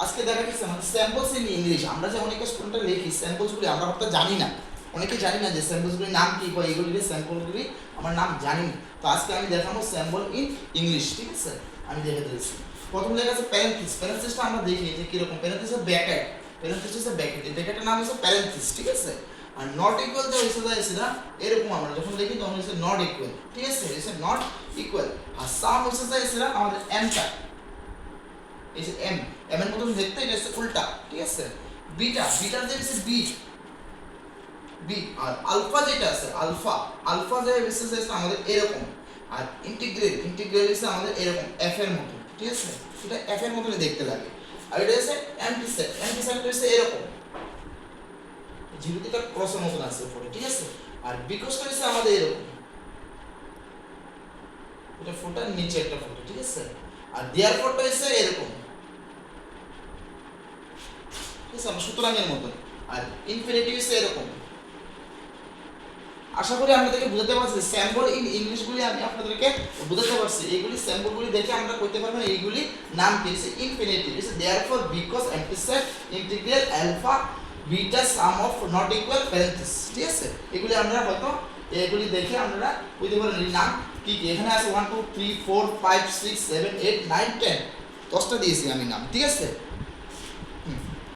আজকে দেখা গেছে আমাদের স্যাম্পলস ইন ইংলিশ, আমরা যে অনেক স্টুডেন্টরা লিখি স্যাম্পলসগুলি আমরা হয়তো জানি না, অনেকে জানি না যে স্যাম্পলসগুলির নাম কি, বা এগুলির স্যাম্পলগুলি আমার নাম জানি না। তো আজকে আমি দেখাবো স্যাম্পল ইন ইংলিশ, ঠিক আছে? আমি দেখে দিয়েছি। প্রথম লেখা আছে প্যারেন্থিস। প্যারেন্থিসটা আমরা দেখি যে কিরকম। প্যারেন্থিসের ব্র্যাকেট, প্যারেন্থিস হচ্ছে ব্র্যাকেট, এই ব্র্যাকেটের নাম হচ্ছে প্যারেন্থিস, ঠিক আছে? আর নট ইকুয়াল যে হয়েছে যাইছে না এরকম, আমরা যখন লিখি তখন হচ্ছে নট ইকুয়াল, ঠিক আছে? হচ্ছে নট ইকুয়াল। আর সাম হচ্ছে যাইছে না আমাদের এমটা, এই যে এম, এম এর মতন দেখতে, এটা হচ্ছে উল্টা, ঠিক আছে? বিটা, বিটার যে হচ্ছে বি, বি। আর আলফা যেটা আছে আলফা, আলফা যে হচ্ছে আমাদের এরকম। আর ইন্টিগ্রেল, ইন্টিগ্রেল হচ্ছে আমাদের এরকম এফ এর মতো, ঠিক আছে? এটা এফ এর মতনই দেখতে লাগে। আর এটা হচ্ছে অ্যান্টিসেট, অ্যান্টিসেট হচ্ছে এরকম জিরো থেকে ক্রসের মতন আছে উপরে, ঠিক আছে? আর বিকজটা হচ্ছে আমাদের এরকম, এটা ফোটার নিচে একটা ফোটা, ঠিক আছে? আর দেয়ার ফোরটা হচ্ছে এরকম, ঠিক আছে? আমরা সুতরাং এর মতন। আর ইনফিনিটিভ হচ্ছে এরকম। আশা করি আপনাদেরকে বুঝাতে পারছি। স্যাম্পল ইন ইংলিশগুলি আমি আপনাদেরকে বুঝাতে পারছি। এইগুলি স্যাম্পলগুলি দেখে আমরা কইতে পারবেন এইগুলি নাম কি হচ্ছে infinitive. It's therefore because antiset integral alpha beta sum of not equal parenthesis, ঠিক আছে? এগুলি আমরা হয়তো এগুলি দেখে আমরা কইতে পারেন এই নাম কি কি। এখানে আছে 1 2 3 4 5 6 7 8 9 10, 10টা দিয়েছি আমি নাম, ঠিক আছে?